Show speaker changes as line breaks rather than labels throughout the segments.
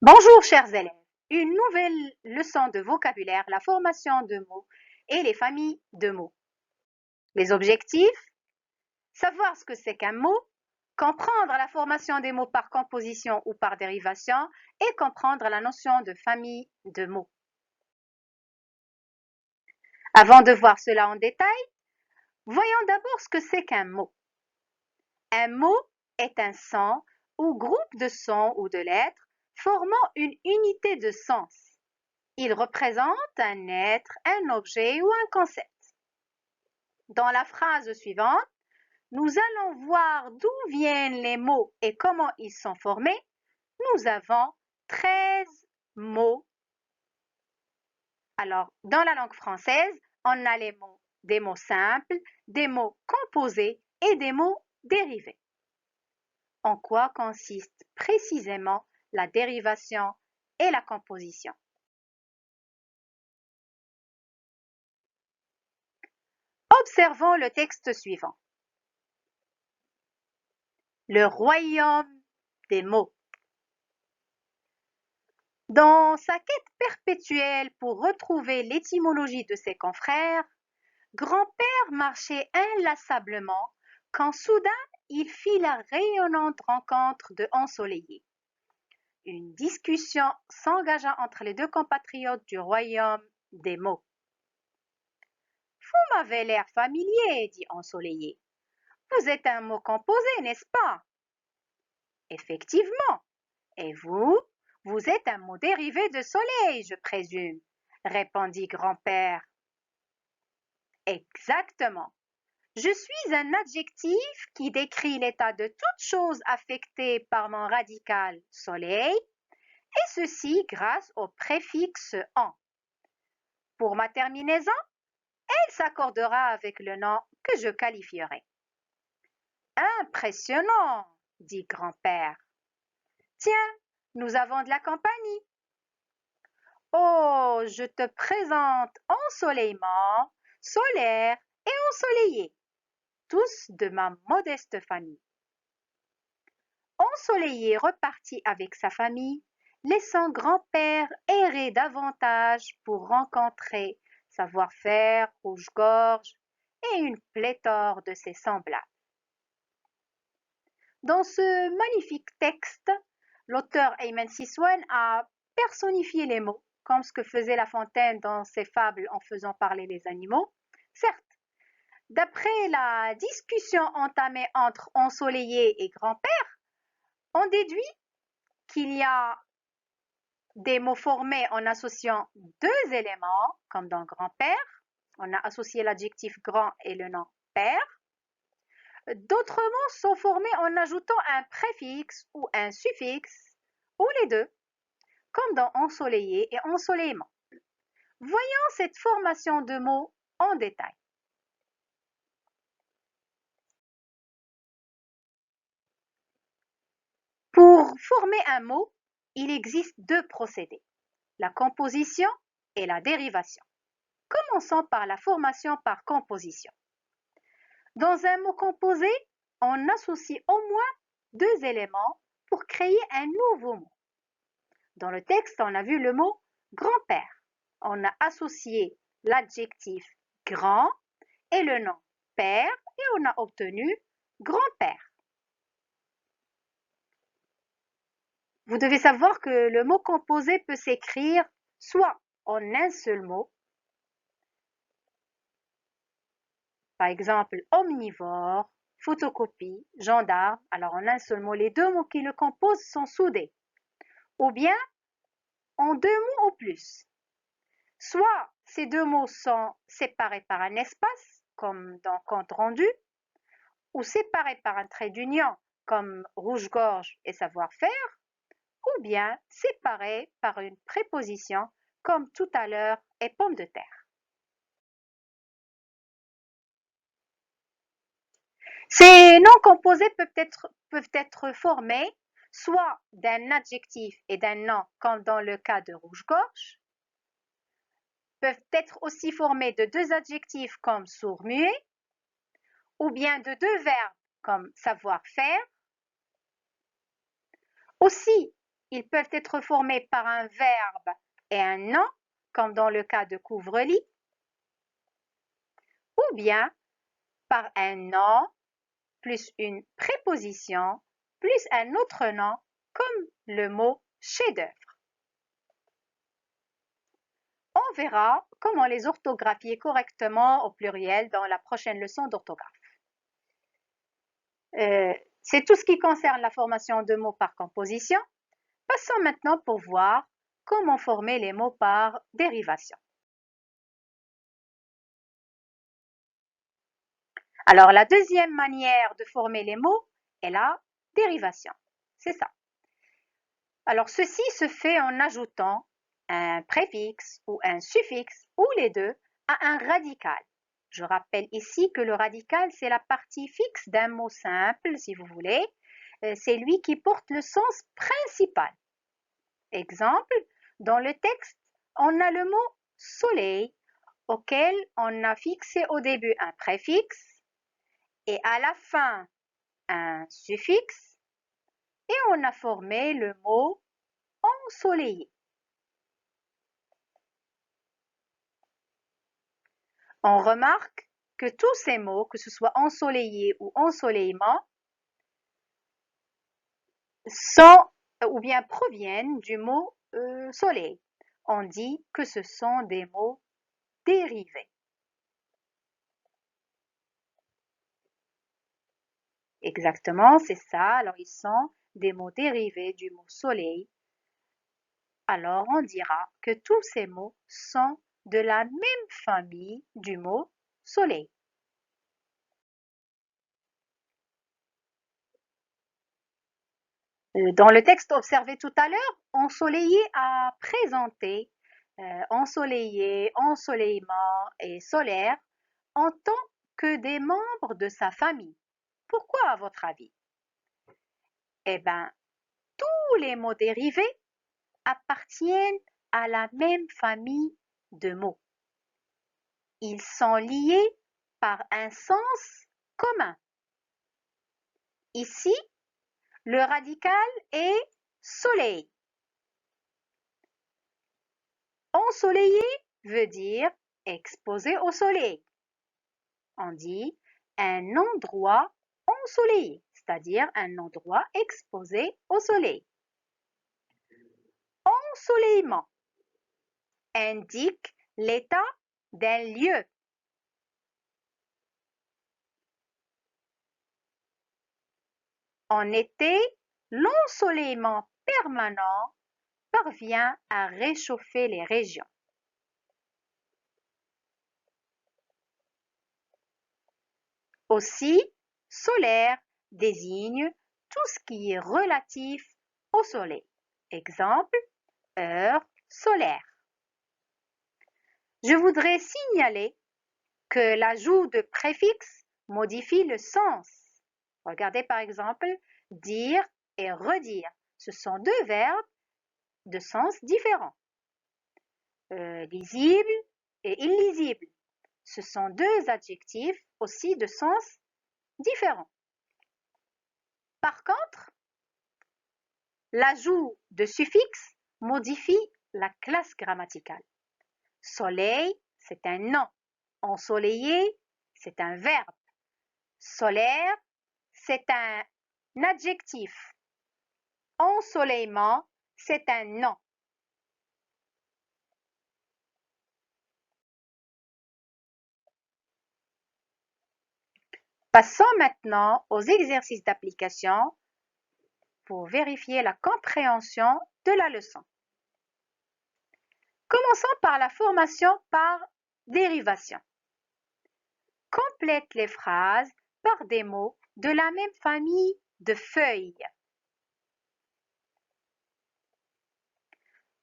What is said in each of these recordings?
Bonjour chers élèves, une nouvelle leçon de vocabulaire, la formation de mots et les familles de mots. Les objectifs, savoir ce que c'est qu'un mot, comprendre la formation des mots par composition ou par dérivation et comprendre la notion de famille de mots. Avant de voir cela en détail, voyons d'abord ce que c'est qu'un mot. Un mot est un son ou groupe de sons ou de lettres formant une unité de sens. Il représente un être, un objet ou un concept. Dans la phrase suivante, nous allons voir d'où viennent les mots et comment ils sont formés. Nous avons 13 mots. Alors, dans la langue française, on a des mots simples, des mots composés et des mots dérivés. En quoi consiste précisément la dérivation et la composition? Observons le texte suivant. Le royaume des mots. Dans sa quête perpétuelle pour retrouver l'étymologie de ses confrères, Grand-Père marchait inlassablement quand soudain il fit la rayonnante rencontre de Ensoleillé. Une discussion s'engagea entre les deux compatriotes du royaume des mots. Vous m'avez l'air familier, dit Ensoleillé. Vous êtes un mot composé, n'est-ce pas? Effectivement. Et vous, vous êtes un mot dérivé de soleil, je présume, répondit Grand-Père. Exactement. Je suis un adjectif qui décrit l'état de toute chose affectée par mon radical soleil, et ceci grâce au préfixe en. Pour ma terminaison, elle s'accordera avec le nom que je qualifierai. Impressionnant, dit Grand-Père. Tiens, nous avons de la compagnie. Oh, je te présente ensoleillement, solaire et ensoleillé, tous de ma modeste famille. Ensoleillé repartit avec sa famille, laissant grand-père errer davantage pour rencontrer savoir-faire, rouge-gorge et une pléthore de ses semblables. Dans ce magnifique texte, l'auteur Ayman Siswan a personnifié les mots, comme ce que faisait La Fontaine dans ses fables en faisant parler les animaux. Certes, d'après la discussion entamée entre Ensoleillé et Grand-Père, on déduit qu'il y a des mots formés en associant deux éléments, comme dans Grand-Père. On a associé l'adjectif grand et le nom père. D'autres mots sont formés en ajoutant un préfixe ou un suffixe, ou les deux, comme dans ensoleillé et ensoleillement. Voyons cette formation de mots en détail. Pour former un mot, il existe deux procédés, la composition et la dérivation. Commençons par la formation par composition. Dans un mot composé, on associe au moins deux éléments pour créer un nouveau mot. Dans le texte, on a vu le mot grand-père. On a associé l'adjectif grand et le nom père et on a obtenu grand-père. Vous devez savoir que le mot composé peut s'écrire soit en un seul mot, par exemple omnivore, photocopie, gendarme. Alors en un seul mot, les deux mots qui le composent sont soudés. Ou bien en deux mots ou plus. Soit ces deux mots sont séparés par un espace, comme dans compte rendu, ou séparés par un trait d'union, comme rouge-gorge et savoir-faire, ou bien séparés par une préposition, comme tout à l'heure et pomme de terre. Ces noms composés peuvent être formés soit d'un adjectif et d'un nom, comme dans le cas de rouge-gorge, peuvent être aussi formés de deux adjectifs comme sourd-muet, ou bien de deux verbes comme savoir-faire. Aussi, Ils peuvent être formés par un verbe et un nom, comme dans le cas de couvre-lit, ou bien par un nom plus une préposition plus un autre nom, comme le mot chef-d'œuvre. On verra comment les orthographier correctement au pluriel dans la prochaine leçon d'orthographe. C'est tout ce qui concerne la formation de mots par composition. Passons maintenant pour voir comment former les mots par dérivation. Alors, la deuxième manière de former les mots est la dérivation. C'est ça. Alors, ceci se fait en ajoutant un préfixe ou un suffixe ou les deux à un radical. Je rappelle ici que le radical, c'est la partie fixe d'un mot simple, si vous voulez. C'est lui qui porte le sens principal. Exemple, dans le texte, on a le mot soleil auquel on a fixé au début un préfixe et à la fin un suffixe et on a formé le mot ensoleillé. On remarque que tous ces mots, que ce soit ensoleillé ou ensoleillement, sont ou bien proviennent du mot soleil. On dit que ce sont des mots dérivés. Exactement, c'est ça. Alors, ils sont des mots dérivés du mot soleil. Alors, on dira que tous ces mots sont de la même famille du mot soleil. Dans le texte observé tout à l'heure, ensoleillé a présenté ensoleillé, ensoleillement et solaire en tant que des membres de sa famille. Pourquoi à votre avis? Eh bien, tous les mots dérivés appartiennent à la même famille de mots. Ils sont liés par un sens commun. Ici, le radical est soleil. Ensoleillé veut dire exposé au soleil. On dit un endroit ensoleillé, c'est-à-dire un endroit exposé au soleil. Ensoleillement indique l'état d'un lieu. En été, l'ensoleillement permanent parvient à réchauffer les régions. Aussi, solaire désigne tout ce qui est relatif au soleil. Exemple, heure solaire. Je voudrais signaler que l'ajout de préfixes modifie le sens. Regardez par exemple, dire et redire. Ce sont deux verbes de sens différents. Lisible et illisible. Ce sont deux adjectifs aussi de sens différents. Par contre, l'ajout de suffixes modifie la classe grammaticale. Soleil, c'est un nom. Ensoleillé, c'est un verbe. Solaire, c'est un adjectif. Ensoleillement, c'est un nom. Passons maintenant aux exercices d'application pour vérifier la compréhension de la leçon. Commençons par la formation par dérivation. Complète les phrases par des mots de la même famille de feuilles.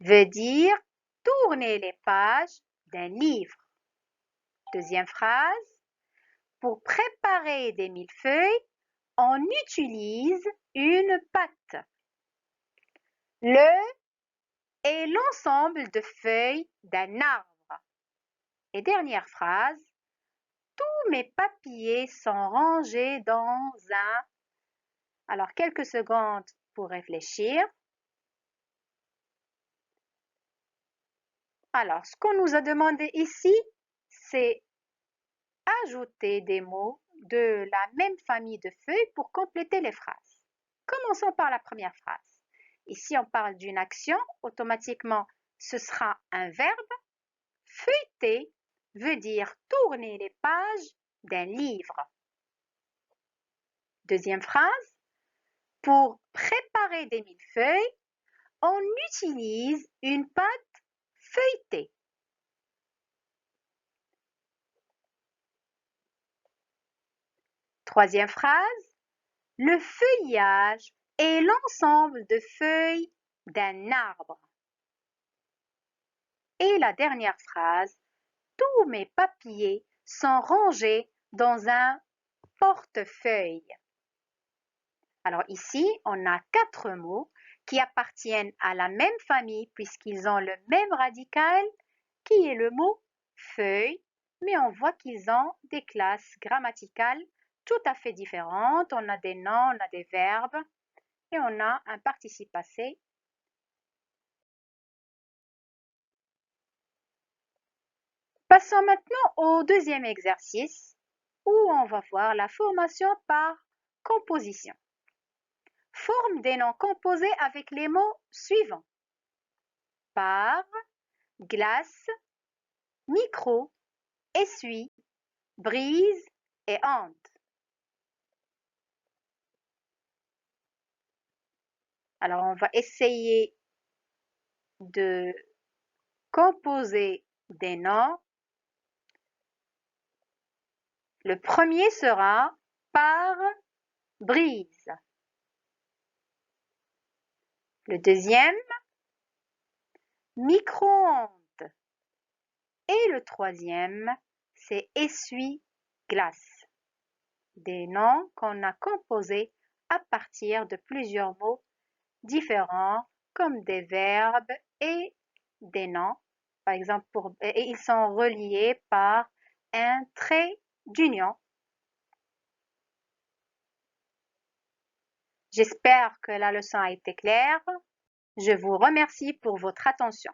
Veut dire tourner les pages d'un livre. Deuxième phrase, pour préparer des millefeuilles, on utilise une pâte. Le est l'ensemble de feuilles d'un arbre. Et dernière phrase, tous mes papiers sont rangés dans un... Alors, quelques secondes pour réfléchir. Alors, ce qu'on nous a demandé ici, c'est ajouter des mots de la même famille de feuilles pour compléter les phrases. Commençons par la première phrase. Ici, on parle d'une action. Automatiquement, ce sera un verbe. Feuilleter veut dire tourner les pages d'un livre. Deuxième phrase. Pour préparer des millefeuilles, on utilise une pâte feuilletée. Troisième phrase. Le feuillage est l'ensemble de feuilles d'un arbre. Et la dernière phrase. Tous mes papiers sont rangés dans un portefeuille. Alors ici, on a 4 mots qui appartiennent à la même famille puisqu'ils ont le même radical qui est le mot feuille, mais on voit qu'ils ont des classes grammaticales tout à fait différentes. On a des noms, on a des verbes et on a un participe passé. Passons maintenant au deuxième exercice où on va voir la formation par composition. Forme des noms composés avec les mots suivants. Par, glace, micro, essuie, brise et hante. Alors, on va essayer de composer des noms. Le premier sera par brise. Le deuxième, micro-ondes. Et le troisième, c'est essuie-glace. Des noms qu'on a composés à partir de plusieurs mots différents comme des verbes et des noms. Par exemple, et ils sont reliés par un trait d'union. J'espère que la leçon a été claire. Je vous remercie pour votre attention.